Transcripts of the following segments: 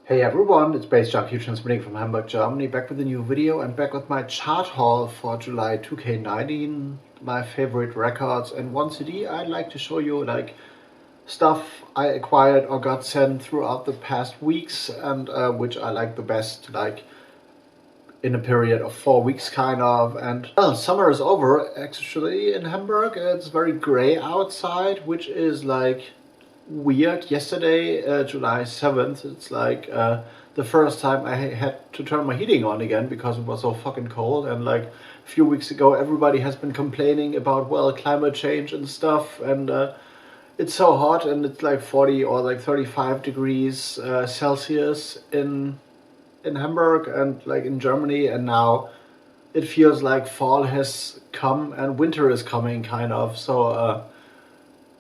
Hey everyone, it's baze.djunkiii transmitting from Hamburg, Germany, back with a new video and back with my chart haul for July 2K19, my favorite records and one CD. I'd like to show you like stuff I acquired or got sent throughout the past weeks and which I like the best, like in a period of 4 weeks kind of. And well, summer is over actually in Hamburg. It's very gray outside, which is like weird. Yesterday, July 7th, it's like the first time I had to turn my heating on again because it was so fucking cold. And like a few weeks ago, everybody has been complaining about, well, climate change and stuff, and it's so hot, and it's like 40 or like 35 degrees Celsius in Hamburg and like in Germany, and now it feels like fall has come and winter is coming kind of. So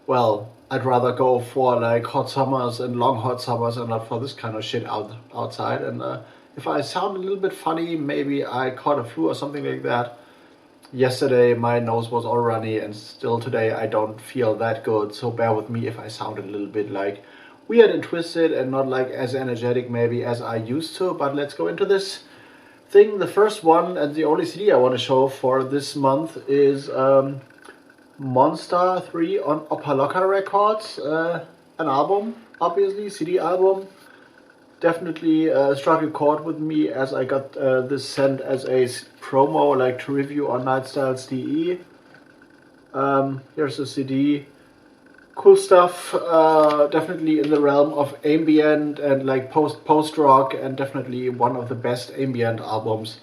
well, I'd rather go for like hot summers and long hot summers and not for this kind of shit outside. And if I sound a little bit funny, maybe I caught a flu or something like that. Yesterday my nose was all runny, and still today I don't feel that good, so bear with me if I sound a little bit like weird and twisted and not like as energetic maybe as I used to. But let's go into this thing. The first one and the only CD I want to show for this month is Monstar III on Opaloka Records, an album, obviously, CD album. Definitely struck a chord with me as I got this sent as a promo, like to review on Nightstyles.de. Here's the CD. Cool stuff, definitely in the realm of ambient and like post-rock, and definitely one of the best ambient albums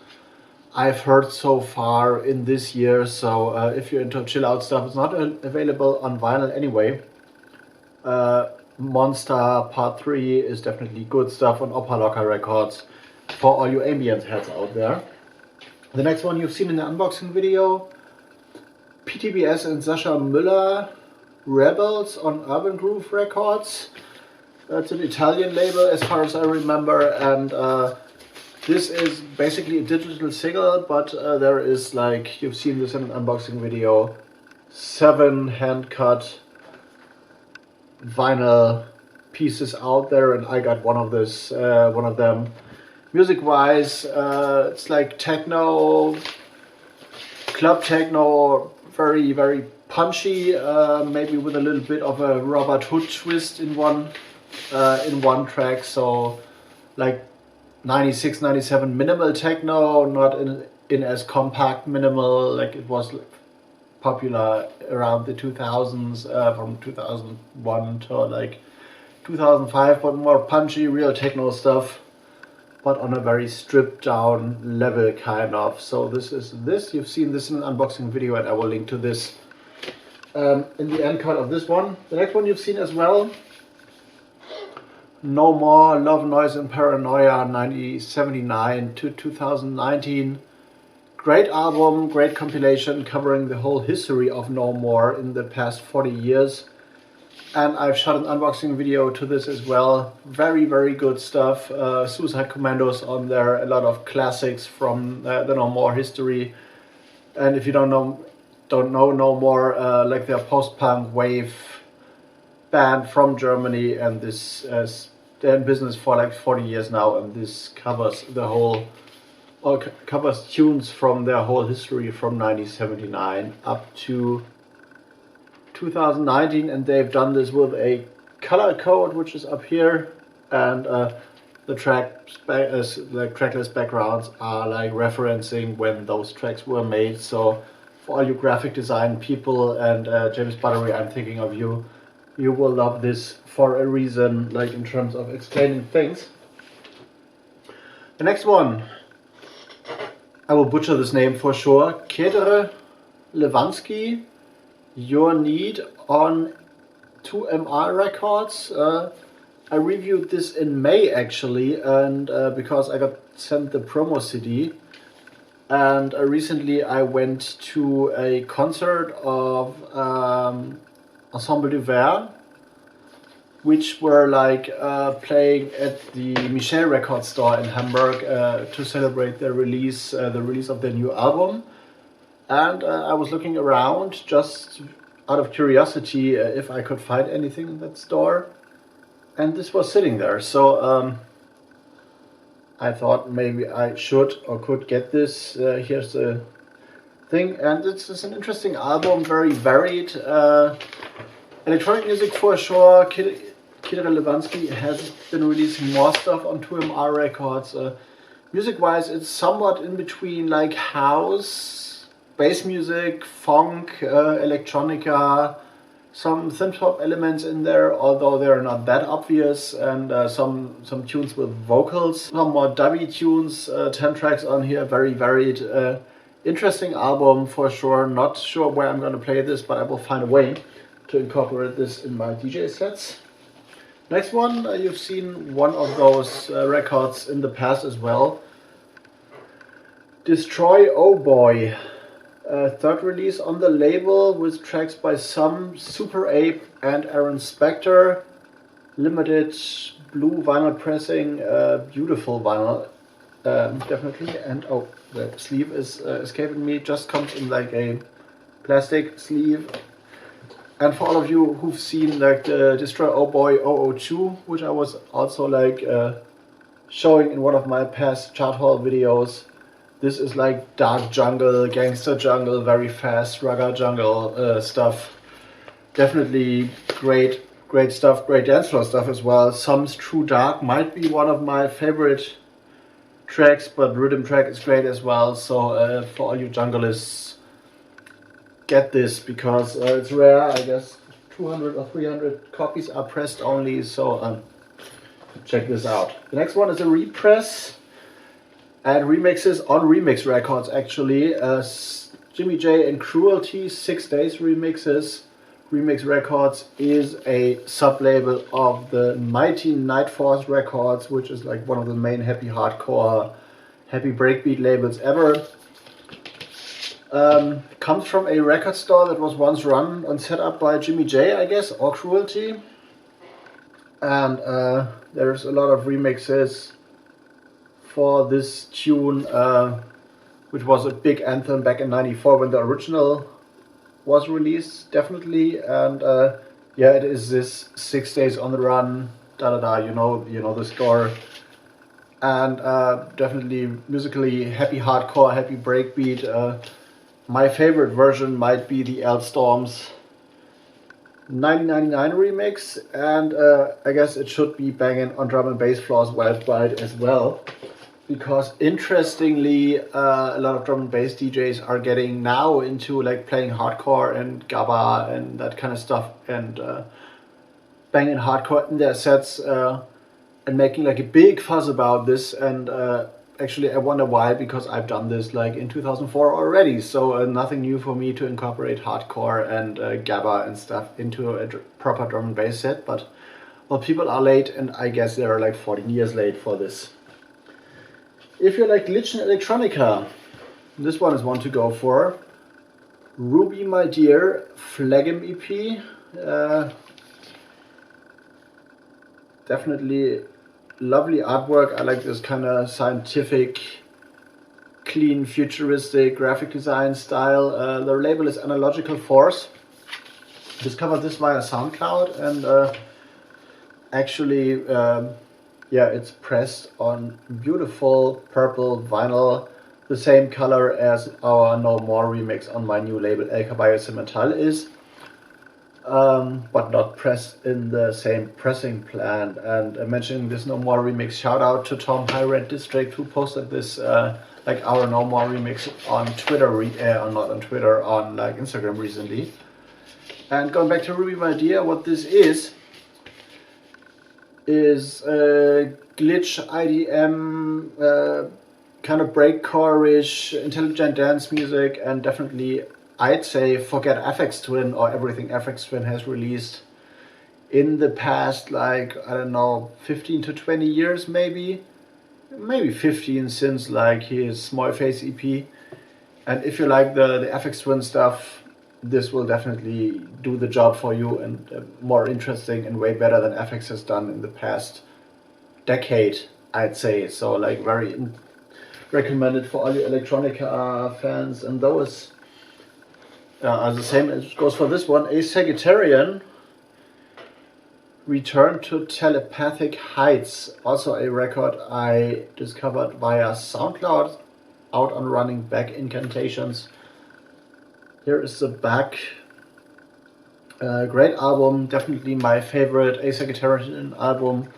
I've heard so far in this year. So if you're into chill out stuff, it's not available on vinyl anyway. Monstar Part 3 is definitely good stuff on Opaloka Records for all you ambient heads out there. The next one you've seen in the unboxing video, PTB.S and Sascha Müller, Rebels on Urban Groove Records. That's an Italian label as far as I remember, and this is basically a digital single, but there is, like, you've seen this in an unboxing video, 7 hand-cut vinyl pieces out there, and I got one of them. Music-wise, it's like techno, club techno, very, very punchy, maybe with a little bit of a Robert Hood twist in one track. So like 96, 97 minimal techno, not in as compact minimal like it was popular around the 2000s, from 2001 to like 2005, but more punchy, real techno stuff, but on a very stripped down level kind of. So this is this. You've seen this in an unboxing video, and I will link to this in the end card of this one. The next one you've seen as well, No More, Love, Noise and Paranoia, 1979 to 2019. Great album, great compilation covering the whole history of No More in the past 40 years. And I've shot an unboxing video to this as well. Very, very good stuff. Suicide Commandos on there, a lot of classics from the No More history. And if you don't know No More, like their post-punk wave band from Germany, and this they're in business for like 40 years now, and this covers the whole, or covers tunes from their whole history from 1979 up to 2019, and they've done this with a color code which is up here, and the tracklist backgrounds are like referencing when those tracks were made. So for all you graphic design people and James Buttery, I'm thinking of you. You will love this for a reason, like in terms of explaining things. The next one, I will butcher this name for sure. Ketere Lewansky, Your Need on 2MR Records. I reviewed this in May actually, and because I got sent the promo CD. And recently I went to a concert of Ensemble du Verre, which were like playing at the Michel record store in Hamburg to celebrate their release, the release of their new album. And I was looking around just out of curiosity if I could find anything in that store, and this was sitting there. So I thought maybe I should or could get this. Here's the thing, and it's an interesting album, very varied. Electronic music for sure. Kid Relevansky has been releasing more stuff on 2MR Records. Music-wise, it's somewhat in between like house, bass music, funk, electronica, some synth-pop elements in there, although they're not that obvious, and some tunes with vocals, some more dubby tunes, 10 tracks on here, very varied. Interesting album for sure. Not sure where I'm going to play this, but I will find a way to incorporate this in my DJ sets. Next one, you've seen one of those records in the past as well. Destroy Oh Boy. Third release on the label with tracks by some Super Ape and Aaron Spector. Limited blue vinyl pressing, beautiful vinyl, definitely. And oh, the sleeve is escaping me. Just comes in like a plastic sleeve. And for all of you who've seen like the Destroy Oh Boy 002, which I was also like showing in one of my past chart haul videos, this is like dark jungle, gangster jungle, very fast, ragga jungle stuff. Definitely great stuff, great dance floor stuff as well. Some True Dark might be one of my favorite tracks, but Rhythm Track is great as well. So for all you junglists, get this because it's rare. I guess 200 or 300 copies are pressed only, so check this out. The next one is a repress and remixes on Remix Records actually. Jimmy J and cru-l-t 6 days remixes. Remix Records is a sub-label of the mighty Night Force Records, which is like one of the main happy hardcore, happy breakbeat labels ever. Comes from a record store that was once run and set up by Jimmy J, I guess, or cru-l-t. And there's a lot of remixes for this tune, which was a big anthem back in '94 when the original was released, definitely. And yeah, it is this 6 days on the run, you know the score. And definitely musically happy hardcore, happy breakbeat. My favorite version might be the L-Storms 1999 remix, and I guess it should be banging on drum and bass floors worldwide as well, because interestingly a lot of drum and bass DJs are getting now into like playing hardcore and gabba and that kind of stuff, and banging hardcore in their sets and making like a big fuss about this. And actually I wonder why, because I've done this like in 2004 already, so nothing new for me to incorporate hardcore and gabba and stuff into a proper drum and bass set. But well, people are late, and I guess they're like 14 years late for this. If you like glitch and electronica, this one is one to go for. Ruby My Dear Phlegm EP. Definitely lovely artwork. I like this kind of scientific, clean, futuristic graphic design style. The label is Analogical Force. Discovered this via SoundCloud, and actually yeah, it's pressed on beautiful purple vinyl, the same color as our No More remix on my new label El Caballo Semental is, but not pressed in the same pressing plan. And mentioning this No More remix, shout out to Tom High Red District, who posted this like our No More remix on Twitter, not on Twitter, on like Instagram recently. And going back to Ruby My Dear, what this is glitch IDM, kind of breakcore-ish, intelligent dance music, and definitely I'd say forget Aphex Twin or everything Aphex Twin has released in the past, like, I don't know, 15 to 20 years maybe 15 since like his Small Face EP. And if you like the Aphex Twin stuff, this will definitely do the job for you, and more interesting and way better than Aphex has done in the past decade, I'd say. So like very recommended for all your electronica fans. And those are the same as goes for this one. A Sagittarian Return to Telepathic Heights, also a record I discovered via SoundCloud, out on running back incantations. Here is the back. Great album, definitely my favorite Ace album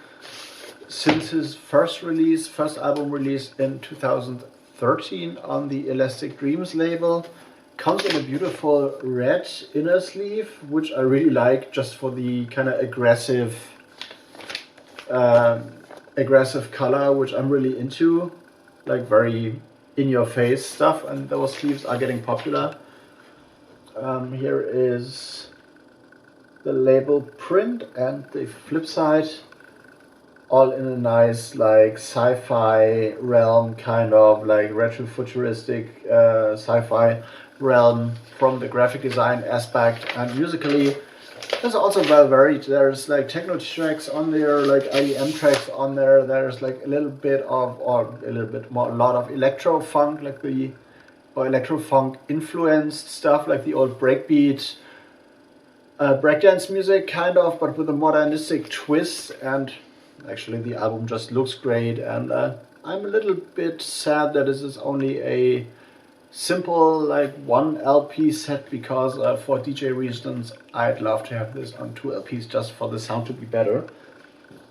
since his first album release in 2013 on the Elastic Dreams label. Comes in a beautiful red inner sleeve, which I really like, just for the kind of aggressive color, which I'm really into, like very in-your-face stuff, and those sleeves are getting popular. Here is the label print and the flip side, all in a nice like sci-fi realm, kind of like retrofuturistic sci-fi realm from the graphic design aspect. And musically, it's also well varied. There's like techno tracks on there, like IEM tracks on there. There's like a little lot of electro funk, electro funk influenced stuff, like the old breakbeat breakdance music kind of, but with a modernistic twist. And actually the album just looks great, and I'm a little bit sad that this is only a simple like 1 LP set, because for DJ reasons I'd love to have this on 2 LPs just for the sound to be better.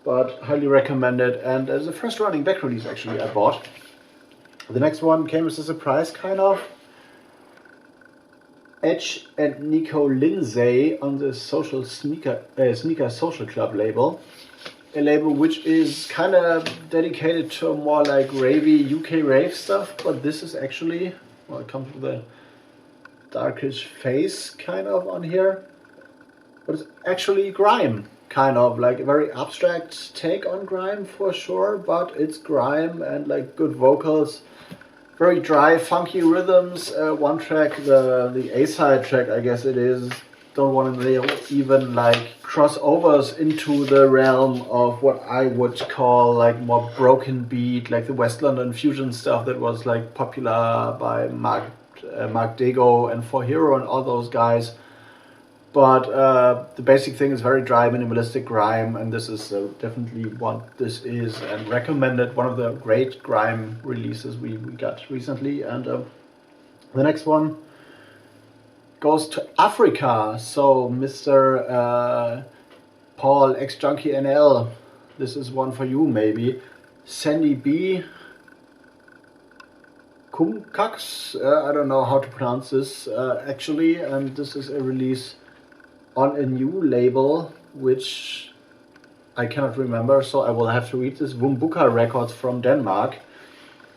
But highly recommend it, and as the first running back release actually I bought. The next one came as a surprise kind of. Edge and Nico Lindsay on the Sneaker Social Club label. A label which is kind of dedicated to a more like ravey UK rave stuff, but this is actually, well, it comes with a darkish face kind of on here, but it's actually grime, kind of like a very abstract take on grime for sure, but it's grime and like good vocals, very dry, funky rhythms. One track, the A-side track, I guess it is, don't want to nail even like crossovers into the realm of what I would call like more broken beat, like the West London fusion stuff that was like popular by Mark Dago and For Hero and all those guys. But the basic thing is very dry, minimalistic grime, and this is definitely what this is, and recommended. One of the great grime releases we got recently. And the next one goes to Africa. So Mr. Paul X Junkie NL, this is one for you maybe. Sandy B. Kumkax, I don't know how to pronounce this actually, and this is a release on a new label which I cannot remember, so I will have to read this. Wumbuka Records from Denmark.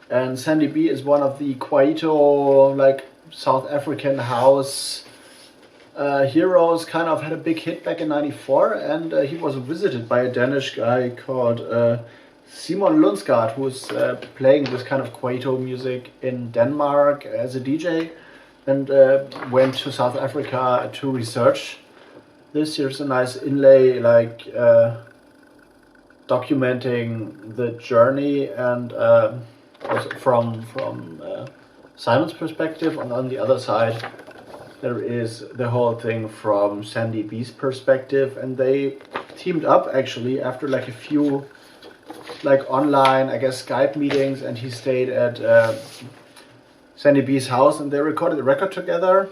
And Sandy B is one of the Kwaito, like South African house heroes, kind of had a big hit back in '94, and he was visited by a Danish guy called Simon Lundsgaard, who's playing this kind of Kwaito music in Denmark as a DJ, and went to South Africa to research this. Here's a nice inlay, like documenting the journey, and also from Simon's perspective. And on the other side, there is the whole thing from Sandy B's perspective, and they teamed up actually after like a few like online, I guess, Skype meetings, and he stayed at Sandy B's house, and they recorded a record together,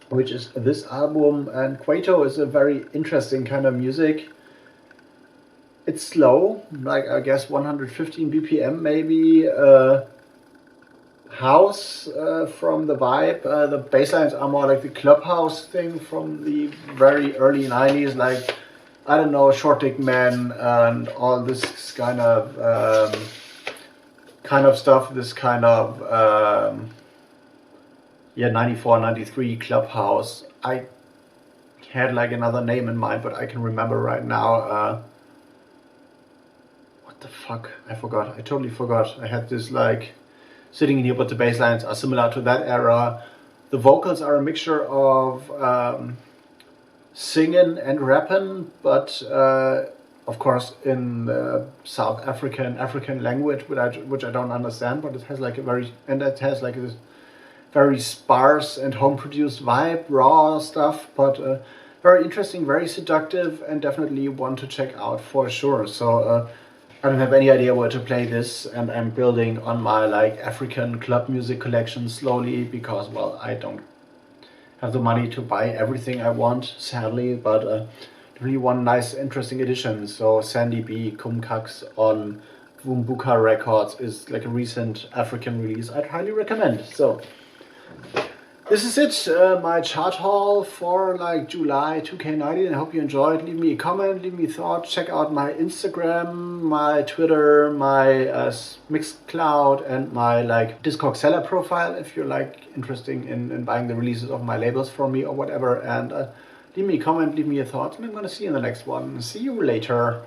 which is this album. And Kwaito is a very interesting kind of music. It's slow, like I guess 115 BPM maybe, house from the vibe. The bass lines are more like the clubhouse thing from the very early 90s, like, I don't know, Short Dick Man and all this kind of stuff, this kind of 94, 93 clubhouse. I had like another name in mind, but I can remember right now. What the fuck? I forgot. I totally forgot. I had this like sitting in here, but the bass lines are similar to that era. The vocals are a mixture of singing and rapping, but of course in South African language, which I don't understand, but it has like a very sparse and home produced vibe, raw stuff. But very interesting, very seductive, and definitely one to check out for sure. So I don't have any idea where to play this, and I'm building on my like African club music collection slowly because, well, I don't have the money to buy everything I want, sadly, but really one nice interesting edition. So Sandy B Kumkaks on Wumbuka Records is like a recent African release I'd highly recommend. So this is it, my chart haul for like July 2K19. I hope you enjoyed. Leave me a comment, leave me a thought. Check out my Instagram, my Twitter, my Mixcloud, and my like Discog seller profile if you're like interested in buying the releases of my labels from me or whatever. And leave me a comment, leave me a thought, and I'm gonna see you in the next one. See you later.